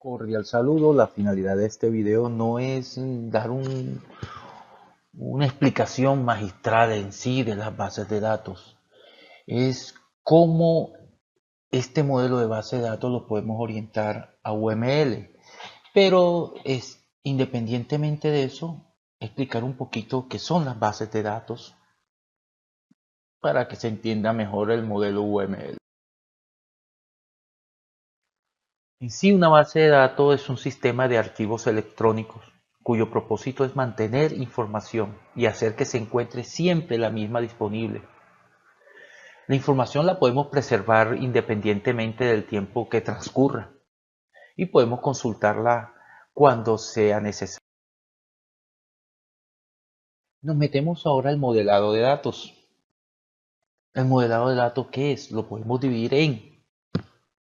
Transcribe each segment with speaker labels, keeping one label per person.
Speaker 1: Cordial saludo. La finalidad de este video no es dar una explicación magistral en sí de las bases de datos. Es cómo este modelo de base de datos lo podemos orientar a UML. Pero independientemente de eso, explicar un poquito qué son las bases de datos para que se entienda mejor el modelo UML. En sí, una base de datos es un sistema de archivos electrónicos cuyo propósito es mantener información y hacer que se encuentre siempre la misma disponible. La información la podemos preservar independientemente del tiempo que transcurra y podemos consultarla cuando sea necesario. Nos metemos ahora al modelado de datos. El modelado de datos, ¿qué es? Lo podemos dividir en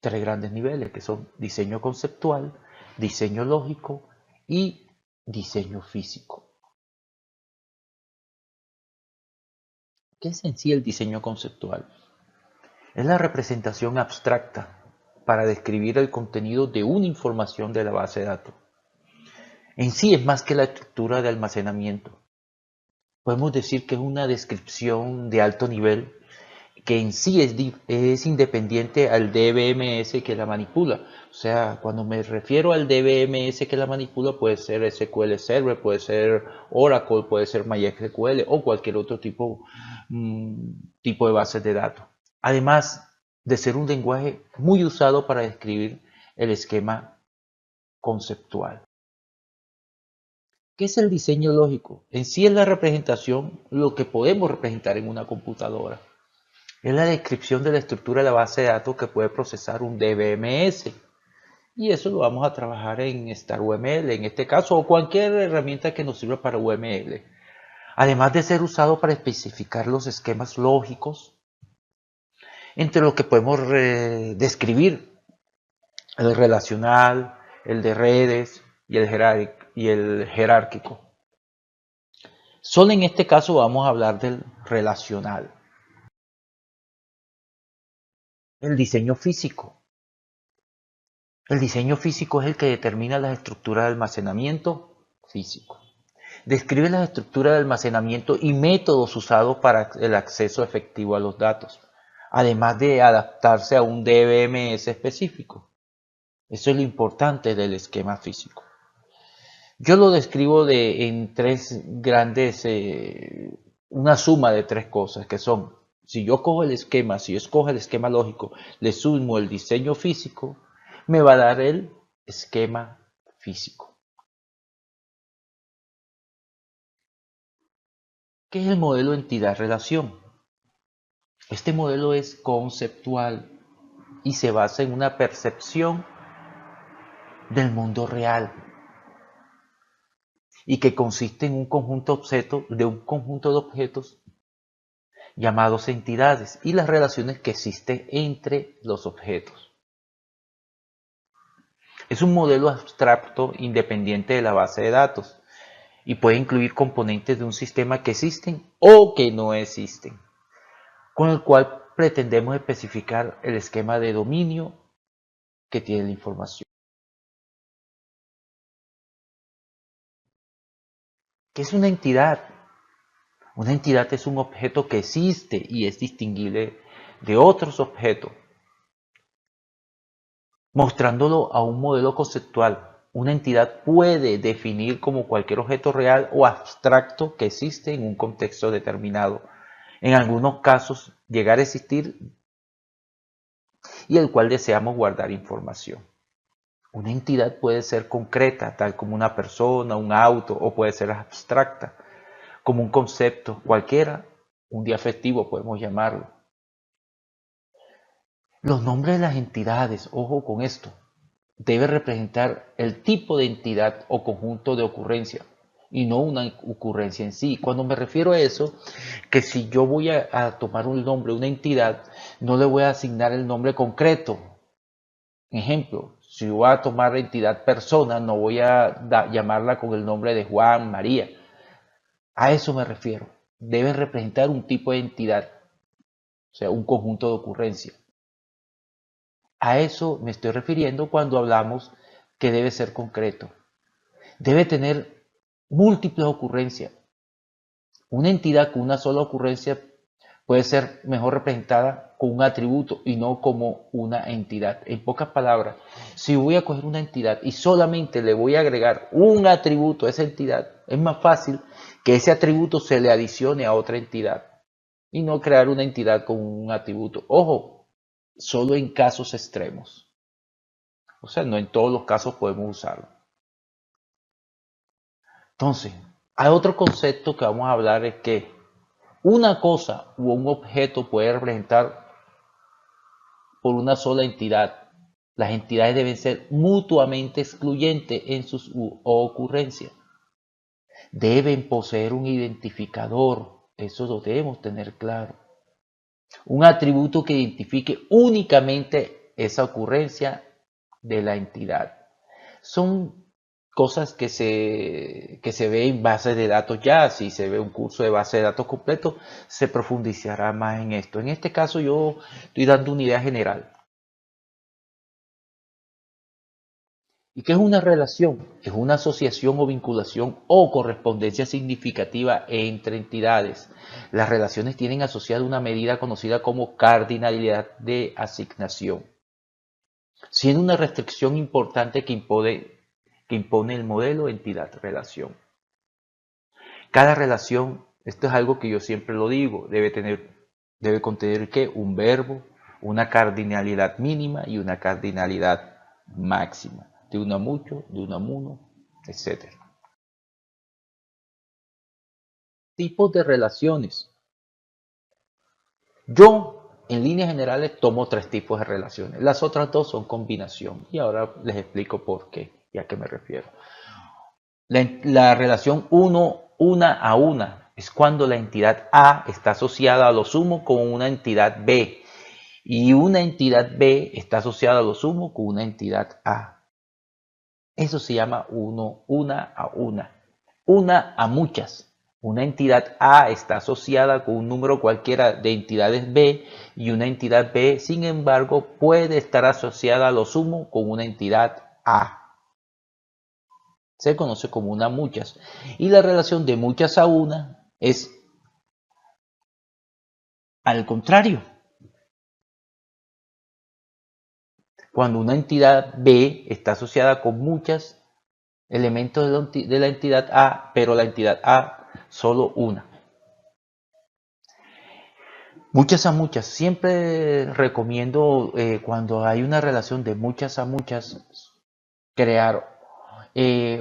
Speaker 1: tres grandes niveles, que son diseño conceptual, diseño lógico y diseño físico. ¿Qué es en sí el diseño conceptual? Es la representación abstracta para describir el contenido de una información de la base de datos. En sí es más que la estructura de almacenamiento. Podemos decir que es una descripción de alto nivel que en sí es independiente al DBMS que la manipula. O sea, cuando me refiero al DBMS que la manipula, puede ser SQL Server, puede ser Oracle, puede ser MySQL o cualquier otro tipo de bases de datos. Además de ser un lenguaje muy usado para describir el esquema conceptual. ¿Qué es el diseño lógico? En sí es la representación, lo que podemos representar en una computadora. Es la descripción de la estructura de la base de datos que puede procesar un DBMS. Y eso lo vamos a trabajar en StarUML, en este caso, o cualquier herramienta que nos sirva para UML. Además de ser usado para especificar los esquemas lógicos, entre los que podemos describir el relacional, el de redes y el jerárquico. Solo en este caso vamos a hablar del relacional. El diseño físico. El diseño físico es el que determina las estructuras de almacenamiento físico. Describe las estructuras de almacenamiento y métodos usados para el acceso efectivo a los datos, además de adaptarse a un DBMS específico. Eso es lo importante del esquema físico. Yo lo describo en tres grandes, una suma de tres cosas que son, si yo cojo el esquema, si yo escojo el esquema lógico, le sumo el diseño físico, me va a dar el esquema físico. ¿Qué es el modelo entidad-relación? Este modelo es conceptual y se basa en una percepción del mundo real y que consiste en un conjunto de objetos llamados entidades y las relaciones que existen entre los objetos. Es un modelo abstracto independiente de la base de datos y puede incluir componentes de un sistema que existen o que no existen, con el cual pretendemos especificar el esquema de dominio que tiene la información. ¿Qué es una entidad? Una entidad es un objeto que existe y es distinguible de otros objetos, mostrándolo a un modelo conceptual. Una entidad puede definir como cualquier objeto real o abstracto que existe en un contexto determinado. En algunos casos, llegar a existir y el cual deseamos guardar información. Una entidad puede ser concreta, tal como una persona, un auto, o puede ser abstracta, como un concepto cualquiera, un día festivo podemos llamarlo. Los nombres de las entidades, ojo con esto, debe representar el tipo de entidad o conjunto de ocurrencia y no una ocurrencia en sí. Cuando me refiero a eso, que si yo voy a tomar un nombre, una entidad, no le voy a asignar el nombre concreto. Ejemplo, si yo voy a tomar la entidad persona, no voy a llamarla con el nombre de Juan, María. A eso me refiero. Debe representar un tipo de entidad, o sea, un conjunto de ocurrencia. A eso me estoy refiriendo cuando hablamos que debe ser concreto. Debe tener múltiples ocurrencias. Una entidad con una sola ocurrencia puede ser mejor representada con un atributo y no como una entidad. En pocas palabras, si voy a coger una entidad y solamente le voy a agregar un atributo a esa entidad, es más fácil que ese atributo se le adicione a otra entidad y no crear una entidad con un atributo. Ojo, solo en casos extremos. O sea, no en todos los casos podemos usarlo. Entonces, hay otro concepto que vamos a hablar, es que una cosa o un objeto puede representar por una sola entidad. Las entidades deben ser mutuamente excluyentes en sus ocurrencias. Deben poseer un identificador, eso lo debemos tener claro. Un atributo que identifique únicamente esa ocurrencia de la entidad. Son cosas que se ve en bases de datos ya. Si se ve un curso de base de datos completo, se profundizará más en esto. En este caso yo estoy dando una idea general. ¿Y qué es una relación? Es una asociación o vinculación o correspondencia significativa entre entidades. Las relaciones tienen asociada una medida conocida como cardinalidad de asignación, siendo una restricción importante que impone el modelo entidad-relación. Cada relación, esto es algo que yo siempre lo digo, debe contener ¿qué? Un verbo, una cardinalidad mínima y una cardinalidad máxima, de uno a mucho, de uno a uno, etc. Tipos de relaciones. Yo, en líneas generales, tomo 3 tipos de relaciones. Las otras 2 son combinación. Y ahora les explico por qué y a qué me refiero. La relación una a una es cuando la entidad A está asociada a lo sumo con una entidad B. Y una entidad B está asociada a lo sumo con una entidad A. Eso se llama una a una. Una a muchas. Una entidad A está asociada con un número cualquiera de entidades B y una entidad B, sin embargo, puede estar asociada a lo sumo con una entidad A. Se conoce como una a muchas. Y la relación de muchas a una es al contrario. Cuando una entidad B está asociada con muchos elementos de la entidad A, pero la entidad A solo una. Muchas a muchas. Siempre recomiendo cuando hay una relación de muchas a muchas, crear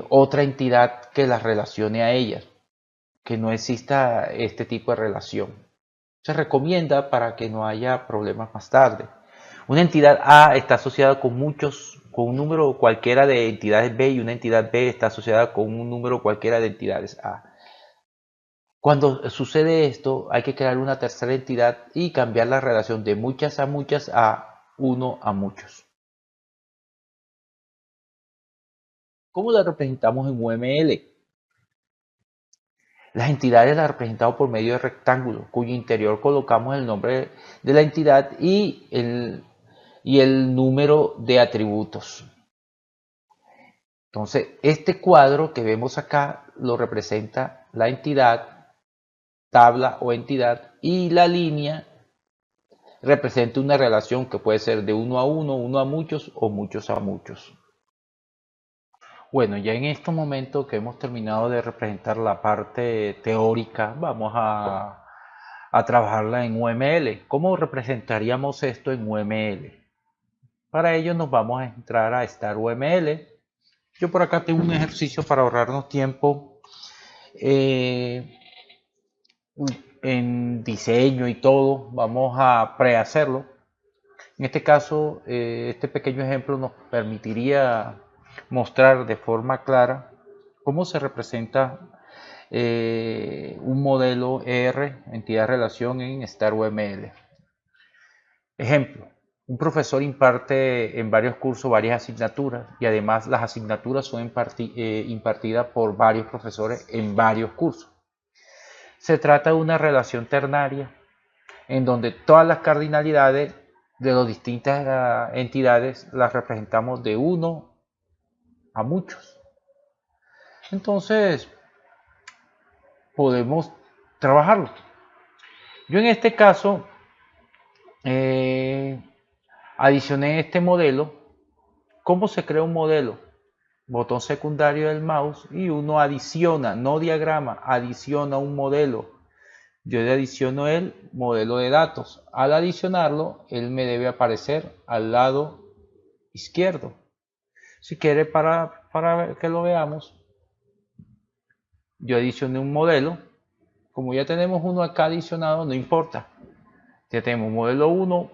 Speaker 1: otra entidad que las relacione a ellas, que no exista este tipo de relación. Se recomienda para que no haya problemas más tarde. Una entidad A está asociada con un número cualquiera de entidades B y una entidad B está asociada con un número cualquiera de entidades A. Cuando sucede esto, hay que crear una tercera entidad y cambiar la relación de muchas a uno a muchos. ¿Cómo la representamos en UML? Las entidades las representamos por medio de rectángulos, cuyo interior colocamos el nombre de la entidad y el número de atributos. Entonces, este cuadro que vemos acá lo representa la entidad, tabla o entidad, y la línea representa una relación que puede ser de uno a muchos o muchos a muchos. Bueno, ya en este momento que hemos terminado de representar la parte teórica, vamos a trabajarla en UML. ¿Cómo representaríamos esto en UML? Para ello nos vamos a entrar a Star UML. Yo por acá tengo un ejercicio para ahorrarnos tiempo en diseño y todo. Vamos a prehacerlo. En este caso, este pequeño ejemplo nos permitiría mostrar de forma clara cómo se representa un modelo ER, entidad relación, en Star UML. Ejemplo, un profesor imparte en varios cursos varias asignaturas y además las asignaturas son impartidas por varios profesores en varios cursos. Se trata de una relación ternaria en donde todas las cardinalidades de las distintas entidades las representamos de uno a muchos. Entonces, podemos trabajarlo. Yo en este caso adicioné este modelo. ¿Cómo se crea un modelo? Botón secundario del mouse y uno adiciona, no diagrama, adiciona un modelo. Yo le adiciono el modelo de datos. Al adicionarlo, él me debe aparecer al lado izquierdo. Si quiere, para que lo veamos, yo adicioné un modelo. Como ya tenemos uno acá adicionado, no importa. Ya tenemos modelo 1,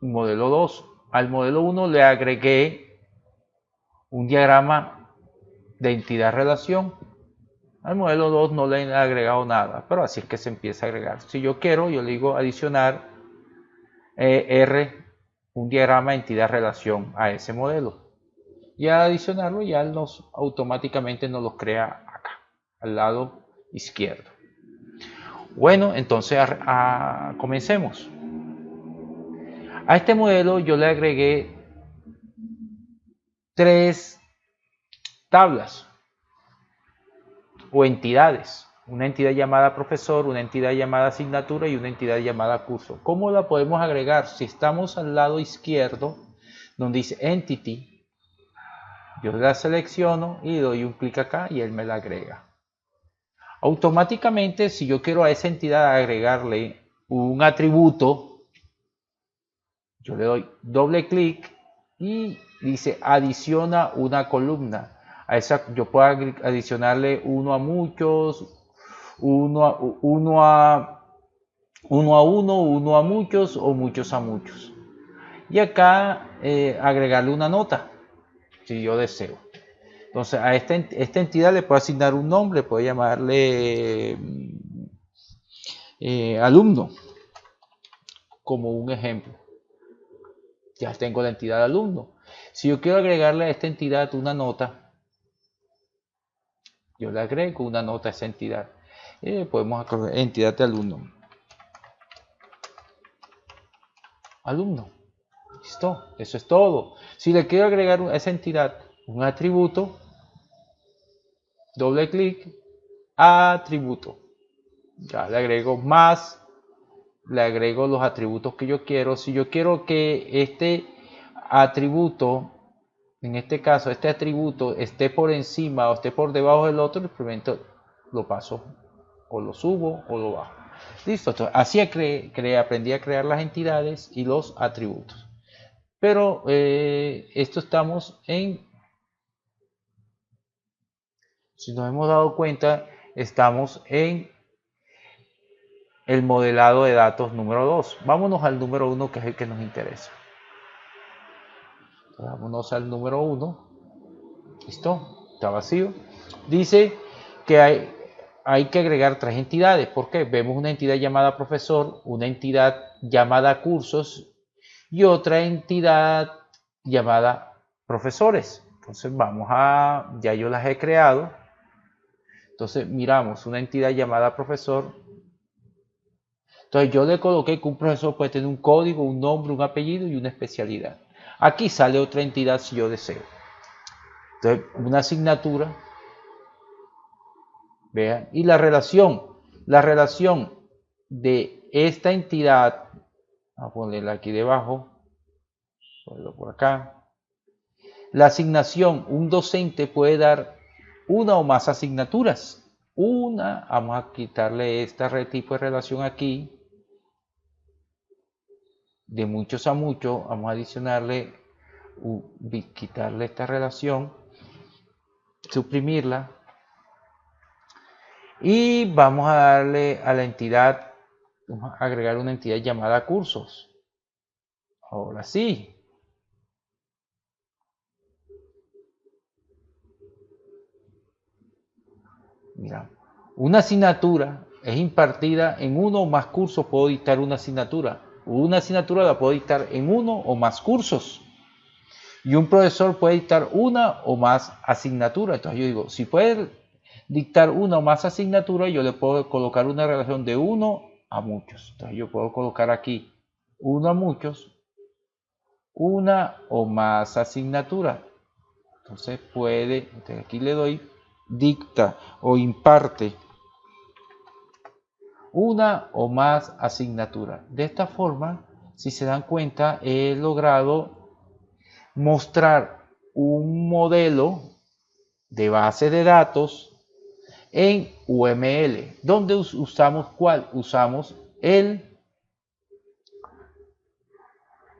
Speaker 1: modelo 2. Al modelo 1 le agregué un diagrama de entidad-relación. Al modelo 2 no le he agregado nada, pero así es que se empieza a agregar. Si yo quiero, yo le digo adicionar R, un diagrama de entidad-relación a ese modelo. Y al adicionarlo ya automáticamente nos los crea acá, al lado izquierdo. Bueno, entonces comencemos. A este modelo yo le agregué 3 tablas o entidades. Una entidad llamada profesor, una entidad llamada asignatura y una entidad llamada curso. ¿Cómo la podemos agregar? Si estamos al lado izquierdo, donde dice Entity, yo la selecciono y doy un clic acá y él me la agrega. Automáticamente, si yo quiero a esa entidad agregarle un atributo, yo le doy doble clic y dice adiciona una columna. A esa yo puedo adicionarle uno a muchos, uno a muchos o muchos a muchos. Y acá agregarle una nota, si yo deseo. Entonces a esta entidad le puedo asignar un nombre, puedo llamarle alumno, como un ejemplo. Ya tengo la entidad alumno. Si yo quiero agregarle a esta entidad una nota, yo le agrego una nota a esa entidad. Podemos agregar entidad de alumno. Alumno. Listo, eso es todo. Si le quiero agregar a esa entidad un atributo, doble clic, atributo. Ya le agrego más, le agrego los atributos que yo quiero. Si yo quiero que este atributo, en este caso, este atributo esté por encima o esté por debajo del otro, simplemente lo paso o lo subo o lo bajo. Listo, entonces, así aprendí a crear las entidades y los atributos. Pero esto estamos si nos hemos dado cuenta, estamos en el modelado de datos número 2. Vámonos al número 1, que es el que nos interesa. Vámonos al número 1. Listo, está vacío. Dice que hay que agregar 3 entidades. ¿Por qué? Vemos una entidad llamada profesor, una entidad llamada cursos y otra entidad llamada profesores. Entonces ya yo las he creado. Entonces miramos una entidad llamada profesor. Entonces yo le coloqué que un profesor puede tener un código, un nombre, un apellido y una especialidad. Aquí sale otra entidad si yo deseo. Entonces una asignatura. Vean, y la relación de esta entidad, vamos a ponerla aquí debajo, ponerlo por acá. La asignación, un docente puede dar una o más asignaturas. Vamos a quitarle este tipo de relación aquí, de muchos a muchos, vamos a adicionarle, quitarle esta relación, suprimirla, y vamos a darle a la entidad, vamos a agregar una entidad llamada cursos. Ahora sí. Mira, una asignatura es impartida en uno o más cursos. Puedo dictar una asignatura. Una asignatura la puedo dictar en uno o más cursos. Y un profesor puede dictar una o más asignaturas. Entonces yo digo, si puede dictar una o más asignaturas, yo le puedo colocar una relación de uno a muchos. Entonces yo puedo colocar aquí uno a muchos, una o más asignaturas. Entonces aquí le doy dicta o imparte una o más asignaturas. De esta forma, si se dan cuenta, he logrado mostrar un modelo de base de datos en UML. ¿Dónde usamos cuál? Usamos el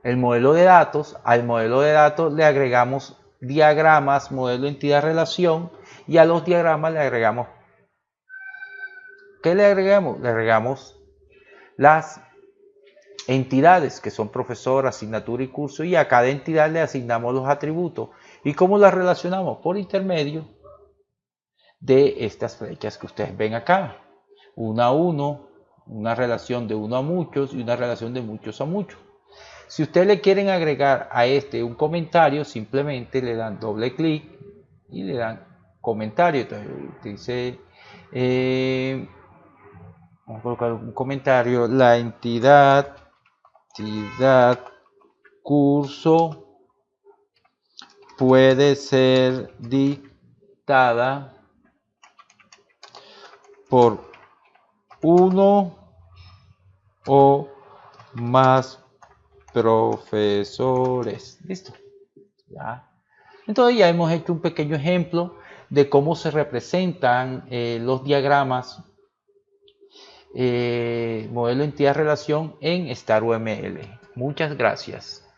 Speaker 1: modelo de datos. Al modelo de datos le agregamos diagramas, modelo, entidad, relación, y a los diagramas le agregamos, ¿qué le agregamos? Le agregamos las entidades, que son profesor, asignatura y curso, y a cada entidad le asignamos los atributos. ¿Y cómo las relacionamos? Por intermedio de estas flechas que ustedes ven acá. 1 a 1, una relación de 1 a muchos y una relación de muchos a muchos. Si ustedes le quieren agregar a un comentario, simplemente le dan doble clic y le dan comentario. Entonces, dice, vamos a colocar un comentario: la entidad curso puede ser dictada por uno o más profesores. Listo. Ya. Entonces ya hemos hecho un pequeño ejemplo de cómo se representan los diagramas modelo, entidad, relación en StarUML. Muchas gracias.